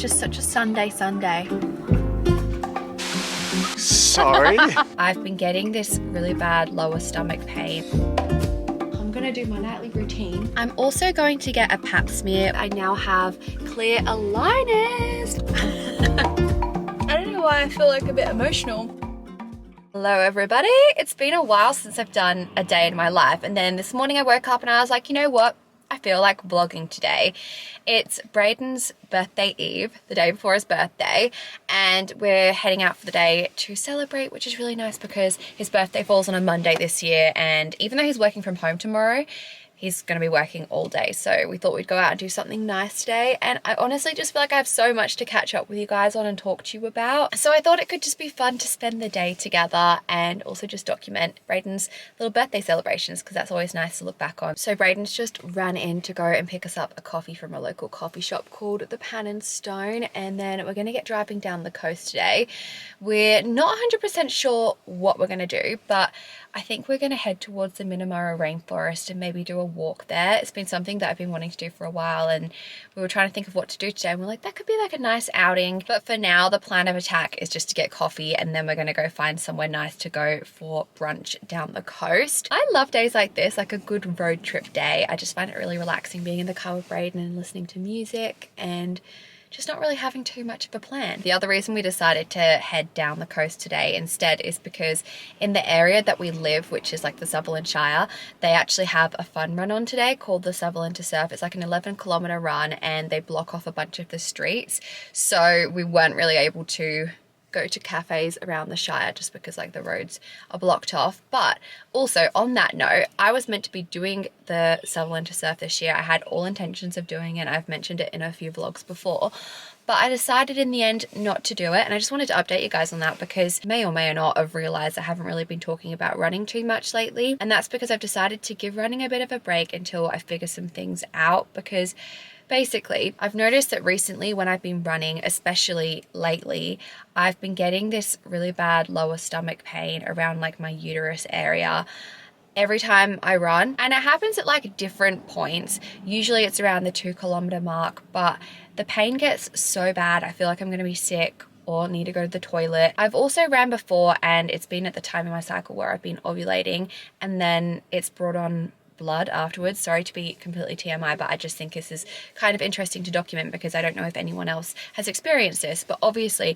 just such a Sunday. Sorry? I've been getting this really bad lower stomach pain. I'm gonna do my nightly routine. I'm also going to get a pap smear. I now have clear aligners. I don't know why I feel like a bit emotional. Hello everybody. It's been a while since I've done a day in my life, and then this morning I woke up and I was like, you know what? I feel like vlogging today. It's Braden's birthday eve, the day before his birthday, and we're heading out for the day to celebrate, which is really nice because his birthday falls on a Monday this year, and even though he's working from home tomorrow, he's going to be working all day. So we thought we'd go out and do something nice today. And I honestly just feel like I have so much to catch up with you guys on and talk to you about. So I thought it could just be fun to spend the day together and also just document Braden's little birthday celebrations, because that's always nice to look back on. So Braden's just ran in to go and pick us up a coffee from a local coffee shop called the Pan and Stone. And then we're going to get driving down the coast today. We're not 100% sure what we're going to do, but I think we're going to head towards the Minamara rainforest and maybe do a walk there. It's been something that I've been wanting to do for a while, and we were trying to think of what to do today, and we're like, that could be like a nice outing. But for now, the plan of attack is just to get coffee, and then we're going to go find somewhere nice to go for brunch down the coast. I love days like this, like a good road trip day. I just find it really relaxing being in the car with Braden and listening to music and just not really having too much of a plan. The other reason we decided to head down the coast today instead is because in the area that we live, which is like the Sutherland Shire, they actually have a fun run on today called the Sutherland to Surf. It's like an 11-kilometer run, and they block off a bunch of the streets. So we weren't really able to go to cafes around the Shire just because like the roads are blocked off. But also on that note, I was meant to be doing the Sutherland to Surf this year. I had all intentions of doing it. I've mentioned it in a few vlogs before, but I decided in the end not to do it. And I just wanted to update you guys on that because you may or may not have realized I haven't really been talking about running too much lately. And that's because I've decided to give running a bit of a break until I figure some things out, because basically, I've noticed that recently when I've been running, especially lately, I've been getting this really bad lower stomach pain around like my uterus area every time I run. And it happens at like different points. Usually it's around the 2-kilometer mark, but the pain gets so bad, I feel like I'm gonna be sick or need to go to the toilet. I've also ran before, and it's been at the time in my cycle where I've been ovulating, and then it's brought on blood afterwards. Sorry to be completely TMI, but I just think this is kind of interesting to document because I don't know if anyone else has experienced this, but obviously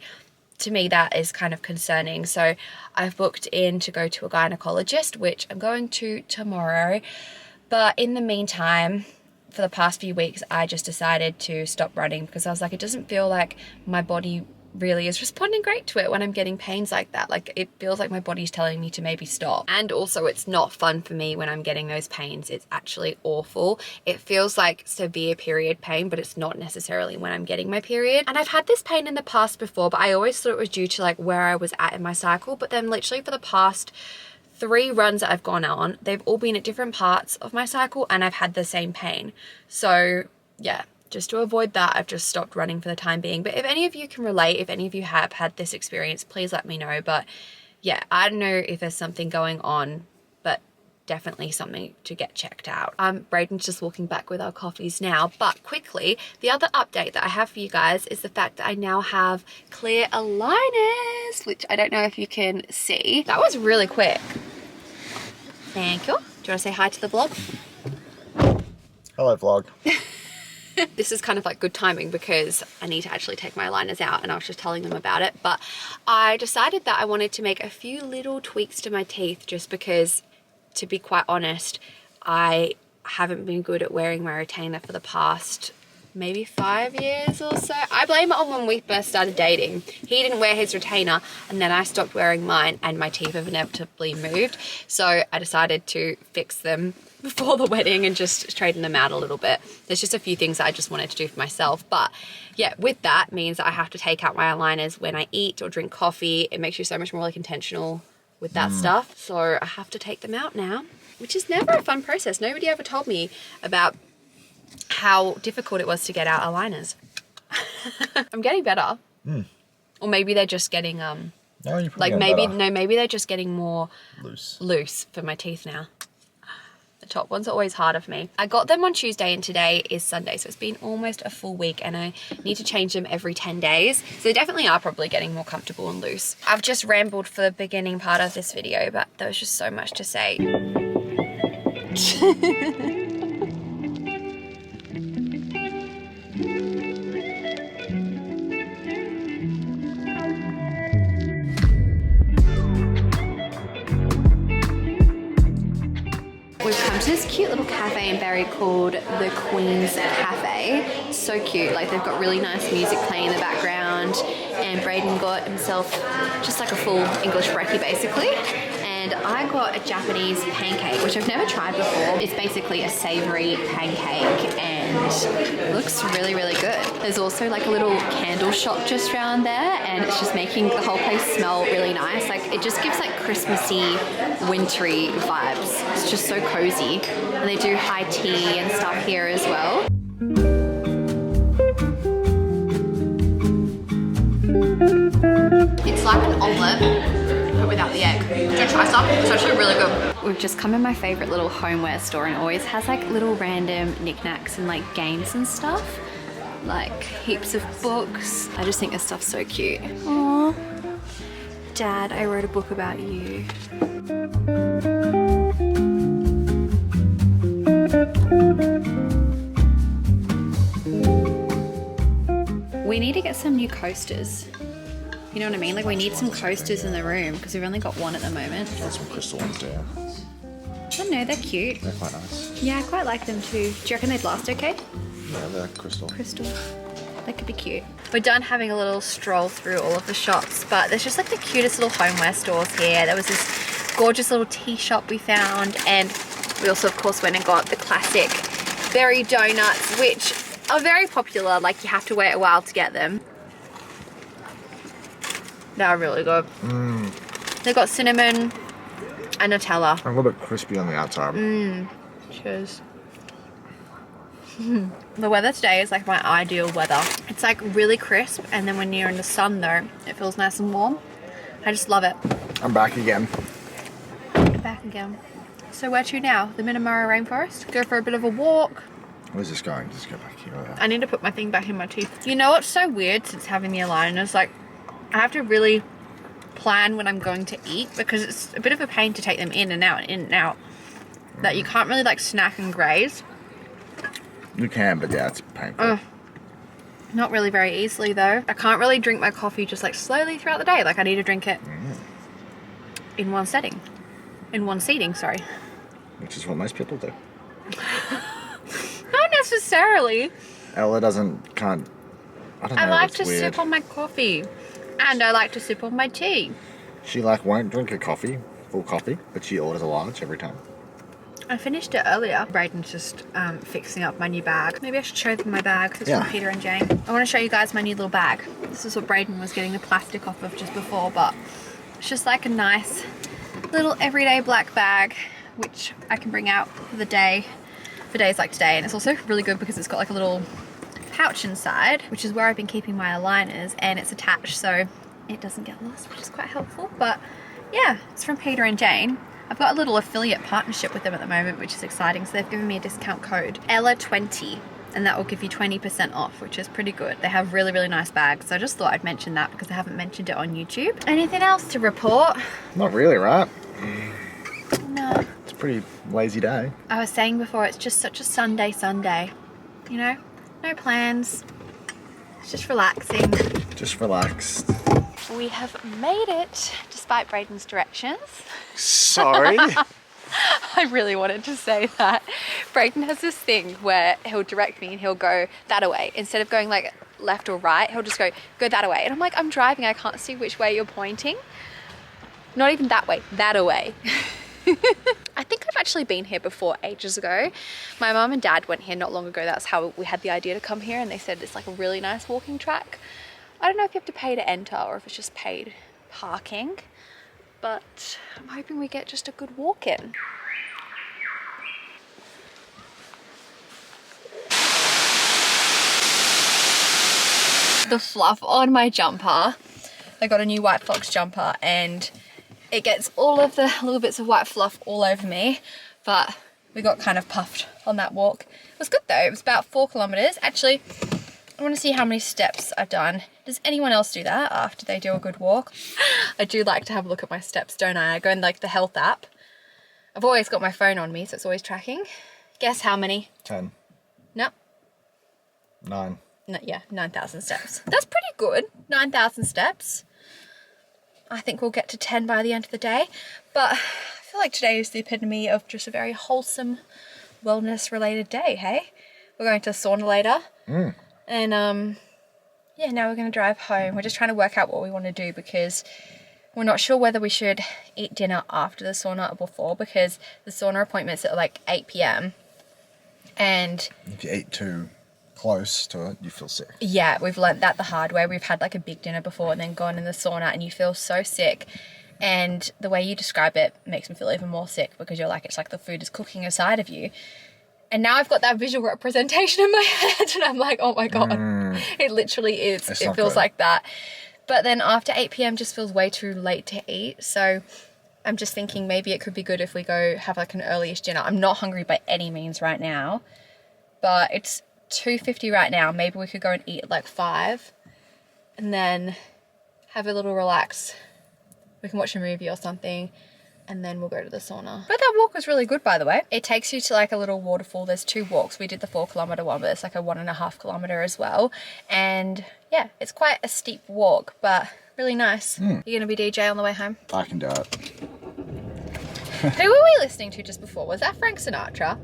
to me that is kind of concerning. So I've booked in to go to a gynecologist, which I'm going to tomorrow. But in the meantime, for the past few weeks, I just decided to stop running because I was like, it doesn't feel like my body really is responding great to it when I'm getting pains like that. Like, it feels like my body's telling me to maybe stop. And also it's not fun for me when I'm getting those pains. It's actually awful. It feels like severe period pain, but it's not necessarily when I'm getting my period. And I've had this pain in the past before, but I always thought it was due to like where I was at in my cycle. But then literally for the past 3 runs that I've gone on, they've all been at different parts of my cycle and I've had the same pain. So yeah, just to avoid that, I've just stopped running for the time being. But if any of you can relate, if any of you have had this experience, please let me know. But yeah, I don't know if there's something going on, but definitely something to get checked out. Braden's just walking back with our coffees now. But quickly, the other update that I have for you guys is the fact that I now have clear aligners, which I don't know if you can see. That was really quick. Thank you. Do you want to say hi to the vlog? Hello, vlog. This is kind of like good timing because I need to actually take my aligners out, and I was just telling them about it. But I decided that I wanted to make a few little tweaks to my teeth just because, to be quite honest, I haven't been good at wearing my retainer for the past maybe 5 years or so. I blame it on when we first started dating. He didn't wear his retainer and then I stopped wearing mine and my teeth have inevitably moved. So I decided to fix them before the wedding and just straighten them out a little bit. There's just a few things that I just wanted to do for myself. But yeah, with that means that I have to take out my aligners when I eat or drink coffee. It makes you so much more like intentional with that stuff. So I have to take them out now, which is never a fun process. Nobody ever told me about how difficult it was to get out aligners. I'm getting better. Or maybe they're just getting No, you're like getting maybe better. no, maybe they're just getting more Loose loose for my teeth now. The top ones are always harder for me. I got them on Tuesday and today is Sunday, so it's been almost a full week and I need to change them every 10 days. So they definitely are probably getting more comfortable and loose. I've just rambled for the beginning part of this video, but there was just so much to say. We've come to this cute little cafe in Barrie called the Queen's Cafe. So cute, like they've got really nice music playing in the background, and Braden got himself just like a full English brekkie basically. And I got a Japanese pancake, which I've never tried before. It's basically a savory pancake and it looks really, really good. There's also like a little candle shop just around there and it's just making the whole place smell really nice. Like it just gives like Christmassy, wintry vibes. It's just so cozy. And they do high tea and stuff here as well. It's like an omelette, but without the egg. Do you try some? It's actually really good. We've just come in my favorite little homeware store and it always has like little random knickknacks and like games and stuff. Like heaps of books. I just think this stuff's so cute. Aww. Dad, I wrote a book about you. We need to get some new coasters. You know what I mean? Like we need some coasters in the room because we've only got one at the moment. Got some crystal ones there. I know, they're cute. They're quite nice. Yeah, I quite like them too. Do you reckon they'd last okay? Yeah, they're crystal. Crystal. That could be cute. We're done having a little stroll through all of the shops, but there's just like the cutest little homeware stores here. There was this gorgeous little tea shop we found, and we also of course went and got the classic berry donuts, which are very popular. Like you have to wait a while to get them. They're really good. They've got cinnamon and Nutella. A little bit crispy on the outside. Cheers. The weather today is like my ideal weather. It's like really crisp, and then when you're in the sun though, it feels nice and warm. I just love it. I'm back again. Back again. So where to now? The Minamara Rainforest? Go for a bit of a walk. Where's this going? Just go back here. I need to put my thing back in my teeth. You know what's so weird since having the aligners? Like, I have to really plan when I'm going to eat because it's a bit of a pain to take them in and out. That you can't really like snack and graze. You can, but yeah, it's painful. Not really very easily though. I can't really drink my coffee just like slowly throughout the day. Like I need to drink it in one setting. In one seating, sorry. Which is what most people do. Not necessarily. Ella can't. I don't know. I like it's to weird. sip on my coffee. And I like to sip on my tea. She like won't drink her coffee, full coffee, but she orders a large every time. I finished it earlier. Braden's just fixing up my new bag. Maybe I should show them my bag. This is from Peter and Jane. I want to show you guys my new little bag. This is what Braden was getting the plastic off of just before, but it's just like a nice little everyday black bag, which I can bring out for the day, for days like today. And it's also really good because it's got like a little pouch inside, which is where I've been keeping my aligners, and it's attached so it doesn't get lost, which is quite helpful. But yeah, it's from Peter and Jane. I've got a little affiliate partnership with them at the moment, which is exciting. So they've given me a discount code, Ella20, and that will give you 20% off, which is pretty good. They have really, really nice bags. So I just thought I'd mention that because I haven't mentioned it on YouTube. Anything else to report? Not really, right? No. It's a pretty lazy day. I was saying before, it's just such a Sunday, you know? No plans. It's just relaxing. Just relaxed. We have made it, despite Braden's directions. Sorry. I really wanted to say that. Braden has this thing where he'll direct me and he'll go that way. Instead of going like left or right, he'll just go that way. And I'm like, I'm driving, I can't see which way you're pointing. Not even that way, that away. I think I've actually been here before ages ago. My mum and dad went here not long ago. That's how we had the idea to come here, and they said it's like a really nice walking track. I don't know if you have to pay to enter or if it's just paid parking, but I'm hoping we get just a good walk in. The fluff on my jumper. I got a new White Fox jumper and it gets all of the little bits of white fluff all over me, but We got kind of puffed on that walk. It was good though. It was about 4 kilometers. Actually, I want to see how many steps I've done. Does anyone else do that after they do a good walk? I do like to have a look at my steps, don't I? I go in like the health app. I've always got my phone on me, so it's always tracking. Guess how many? 10. No. 9. No, yeah, 9,000 steps. That's pretty good. 9,000 steps. I think we'll get to 10 by the end of the day. But I feel like today is the epitome of just a very wholesome, wellness-related day, hey? We're going to the sauna later. And, yeah, now we're going to drive home. We're just trying to work out what we want to do because we're not sure whether we should eat dinner after the sauna or before, because the sauna appointment's at like 8 p.m. And If you eat too close to it, you feel sick. yeah, we've learnt that the hard way. We've had like a big dinner before and then gone in the sauna and you feel so sick. And the way you describe it makes me feel even more sick because you're like, it's like the food is cooking inside of you. And now I've got that visual representation in my head and I'm like, oh my God, it literally is. It's It not feels good. like that. But then after 8 p.m. just feels way too late to eat. So I'm just thinking maybe it could be good if we go have like an early-ish dinner. I'm not hungry by any means right now, but it's 2:50 right now. Maybe we could go and eat at like 5 and then have a little relax. We can watch a movie or something and then we'll go to the sauna. But that walk was really good, by the way. It takes you to like a little waterfall. There's 2 walks. We did the 4-kilometer one, but it's like a 1.5 kilometer as well. And yeah, it's quite a steep walk, but really nice. You're gonna be DJ on the way home? I can do it. Who were we listening to just before? Was that Frank Sinatra?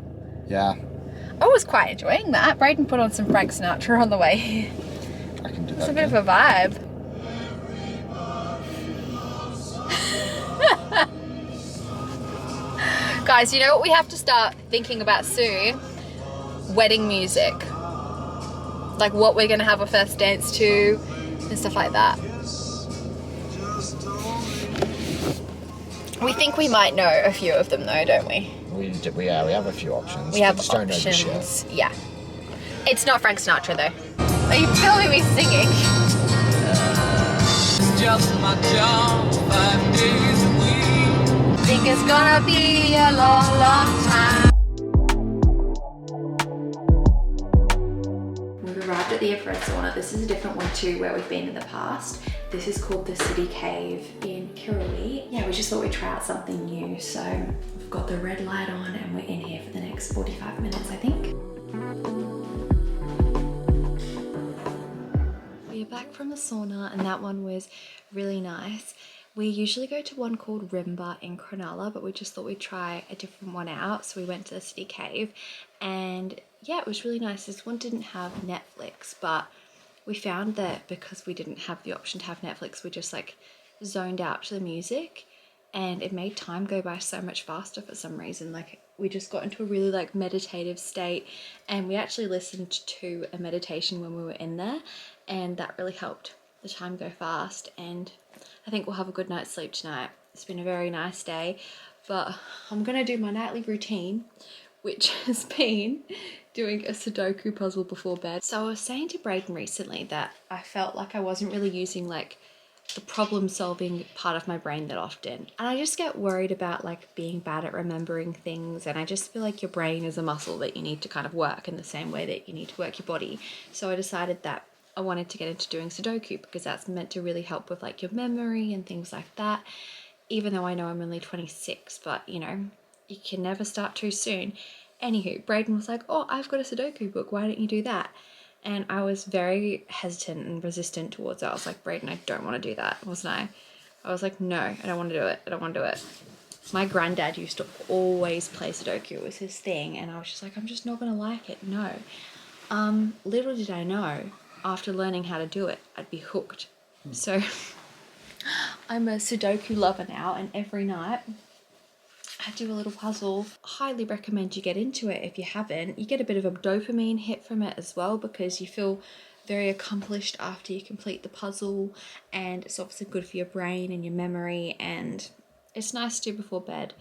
Yeah, I was quite enjoying that. Brayden put on some Frank Sinatra on the way here. I can do It's that. a bit of a vibe. Guys, you know what we have to start thinking about soon? Wedding music. Like what we're gonna have a first dance to and stuff like that. We think we might know a few of them though, don't we? We have a few options. We have just don't know this yet. options. Yeah. It's not Frank Sinatra though. Are you filming me singing? It's just my job, 5 days a week. Think it's gonna be a long, long time. We've arrived at the infrared sauna. This is a different one too where we've been in the past. This is called the City Cave in Kirrawee. Yeah, we just thought we'd try out something new. So we've got the red light on and we're in here for the next 45 minutes, I think. We're back from the sauna and that one was really nice. We usually go to one called Rimba in Cronulla, but we just thought we'd try a different one out. So we went to the City Cave and yeah, it was really nice. This one didn't have Netflix, but we found that because we didn't have the option to have Netflix, we just like zoned out to the music and it made time go by so much faster for some reason. Like we just got into a really like meditative state and we actually listened to a meditation when we were in there and that really helped the time go fast. And I think we'll have a good night's sleep tonight. It's been a very nice day, but I'm gonna do my nightly routine, which has been doing a Sudoku puzzle before bed. So I was saying to Brayden recently that I felt like I wasn't really using like the problem solving part of my brain that often. And I just get worried about like being bad at remembering things. And I just feel like your brain is a muscle that you need to kind of work in the same way that you need to work your body. So I decided that I wanted to get into doing Sudoku because that's meant to really help with like your memory and things like that. Even though I know I'm only 26, but you know, you can never start too soon. Anywho, Brayden was like, oh, I've got a Sudoku book, why don't you do that? And I was very hesitant and resistant towards it. I was like, Brayden, I don't want to do that, wasn't I? I was like, no, I don't want to do it. I don't want to do it. My granddad used to always play Sudoku. It was his thing. And I was just like, I'm just not going to like it. No. Little did I know, after learning how to do it, I'd be hooked. So I'm a Sudoku lover now. And every night I do a little puzzle. Highly recommend you get into it if you haven't. You get a bit of a dopamine hit from it as well because you feel very accomplished after you complete the puzzle, and it's obviously good for your brain and your memory, and it's nice to do before bed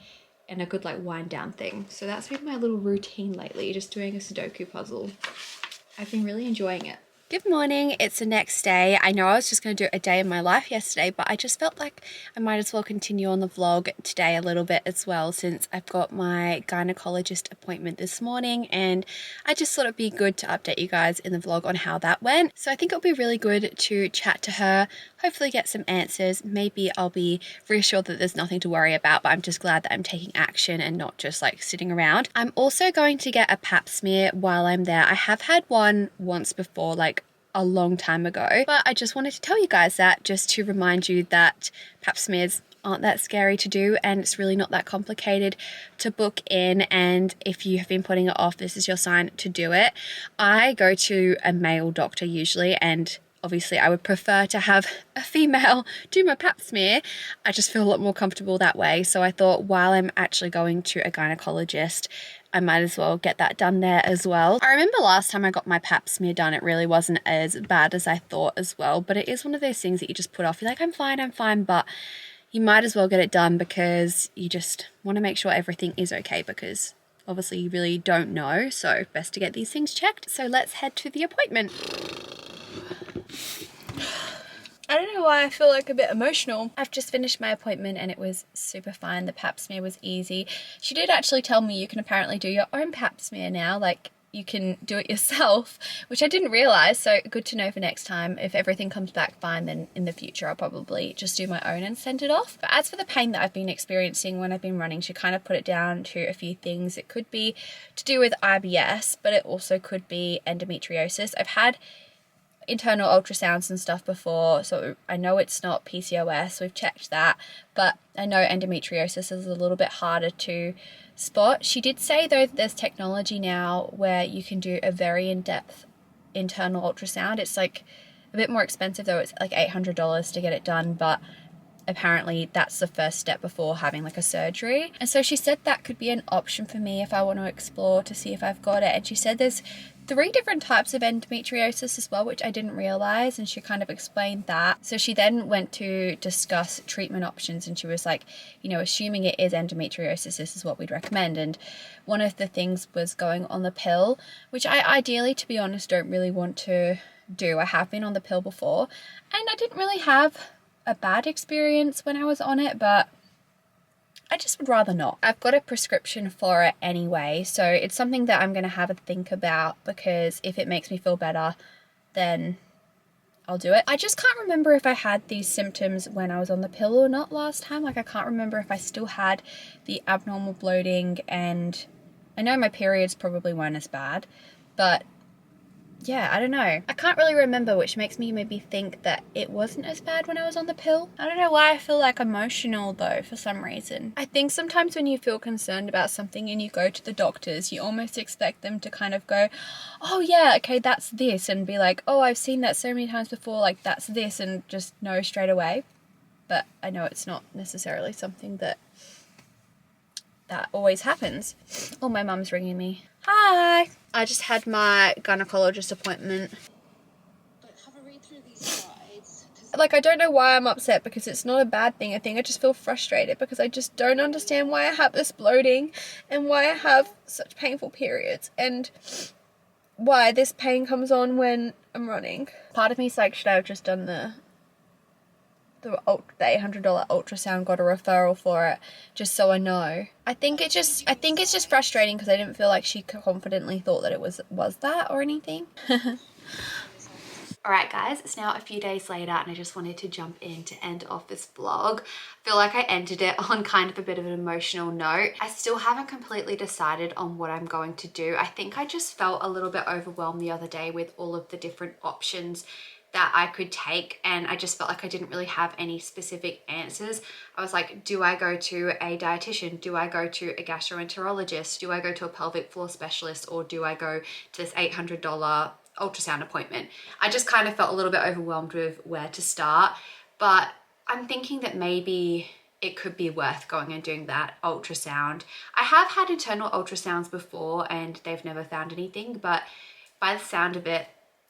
and a good like wind down thing. So that's been my little routine lately, just doing a Sudoku puzzle. I've been really enjoying it. Good morning, it's the next day. I know I was just going to do a day in my life yesterday, but I just felt like I might as well continue on the vlog today a little bit as well, since I've got my gynecologist appointment this morning, and I just thought it'd be good to update you guys in the vlog on how that went. So I think it'll be really good to chat to her, hopefully get some answers. Maybe I'll be reassured that there's nothing to worry about, but I'm just glad that I'm taking action and not just like sitting around. I'm also going to get a pap smear while I'm there. I have had one once before, like a long time ago, but I just wanted to tell you guys that, just to remind you that pap smears aren't that scary to do, and it's really not that complicated to book in. And if you have been putting it off, this is your sign to do it. I go to a male doctor usually, and obviously I would prefer to have a female do my pap smear. I just feel a lot more comfortable that way. So I thought, while I'm actually going to a gynecologist, I might as well get that done there as well. I remember last time I got my pap smear done, it really wasn't as bad as I thought as well, but it is one of those things that you just put off. You're like, I'm fine, but you might as well get it done because you just want to make sure everything is okay, because obviously you really don't know, so best to get these things checked. So let's head to the appointment. I don't know why I feel like a bit emotional. I've just finished my appointment and it was super fine. The pap smear was easy. She did actually tell me you can apparently do your own pap smear now, like you can do it yourself, which I didn't realize, so good to know for next time. If everything comes back fine, then in the future I'll probably just do my own and send it off. But as for the pain that I've been experiencing when I've been running, she kind of put it down to a few things. It could be to do with IBS, but it also could be endometriosis. I've had internal ultrasounds and stuff before, so I know it's not PCOS, we've checked that, but I know endometriosis is a little bit harder to spot. She did say though that there's technology now where you can do a very in-depth internal ultrasound. It's like a bit more expensive though, it's like $800 to get it done, but apparently that's the first step before having like a surgery. And so she said that could be an option for me if I want to explore to see if I've got it. And she said there's 3 different types of endometriosis as well, which I didn't realize, and she kind of explained that. So she then went to discuss treatment options, and she was like, you know, assuming it is endometriosis, this is what we'd recommend. And one of the things was going on the pill, which I ideally, to be honest, don't really want to do. I have been on the pill before and I didn't really have a bad experience when I was on it, but I just would rather not. I've got a prescription for it anyway, so it's something that I'm going to have a think about, because if it makes me feel better, then I'll do it. I just can't remember if I had these symptoms when I was on the pill or not last time. Like, I can't remember if I still had the abnormal bloating, and I know my periods probably weren't as bad, but yeah, I don't know. I can't really remember, which makes me maybe think that it wasn't as bad when I was on the pill. I don't know why I feel like emotional though, for some reason. I think sometimes when you feel concerned about something and you go to the doctors, you almost expect them to kind of go, oh yeah, okay, that's this, and be like, oh, I've seen that so many times before, like that's this, and just know straight away. But I know it's not necessarily something that always happens. Oh, my mum's ringing me. Hi! I just had my gynecologist appointment. But have a read through these slides. Like, I don't know why I'm upset, because it's not a bad thing. I think I just feel frustrated because I just don't understand why I have this bloating and why I have such painful periods and why this pain comes on when I'm running. Part of me is like, should I have just done the $800 ultrasound, got a referral for it, just so I know. I think it's just frustrating because I didn't feel like she confidently thought that it was that or anything. Alright guys, it's now a few days later and I just wanted to jump in to end off this vlog. I feel like I ended it on kind of a bit of an emotional note. I still haven't completely decided on what I'm going to do. I think I just felt a little bit overwhelmed the other day with all of the different options that I could take, and I just felt like I didn't really have any specific answers. I was like, do I go to a dietitian? Do I go to a gastroenterologist? Do I go to a pelvic floor specialist? Or do I go to this $800 ultrasound appointment? I just kind of felt a little bit overwhelmed with where to start, but I'm thinking that maybe it could be worth going and doing that ultrasound. I have had internal ultrasounds before and they've never found anything, but by the sound of it,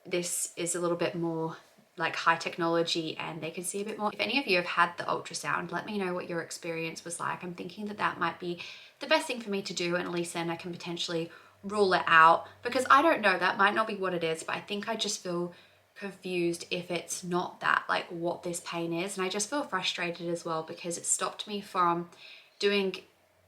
this is a little bit more like high technology and they can see a bit more. If any of you have had the ultrasound, let me know what your experience was like. I'm thinking that that might be the best thing for me to do, and at least then I can potentially rule it out, because I don't know, that might not be what it is, but I think I just feel confused if it's not that, like what this pain is. And I just feel frustrated as well because it stopped me from doing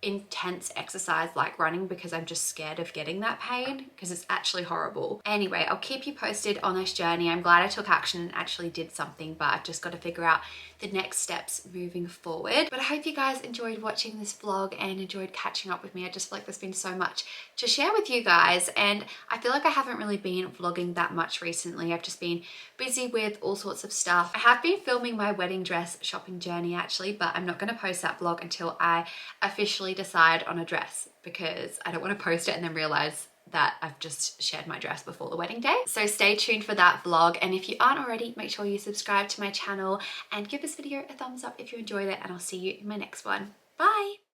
intense exercise like running, because I'm just scared of getting that pain because it's actually horrible. Anyway, I'll keep you posted on this journey. I'm glad I took action and actually did something, but I've just got to figure out the next steps moving forward. But I hope you guys enjoyed watching this vlog and enjoyed catching up with me. I just feel like there's been so much to share with you guys, and I feel like I haven't really been vlogging that much recently. I've just been busy with all sorts of stuff. I have been filming my wedding dress shopping journey actually, but I'm not going to post that vlog until I officially decide on a dress, because I don't want to post it and then realize that I've just shared my dress before the wedding day. So stay tuned for that vlog, and if you aren't already, make sure you subscribe to my channel and give this video a thumbs up if you enjoyed it, and I'll see you in my next one. Bye!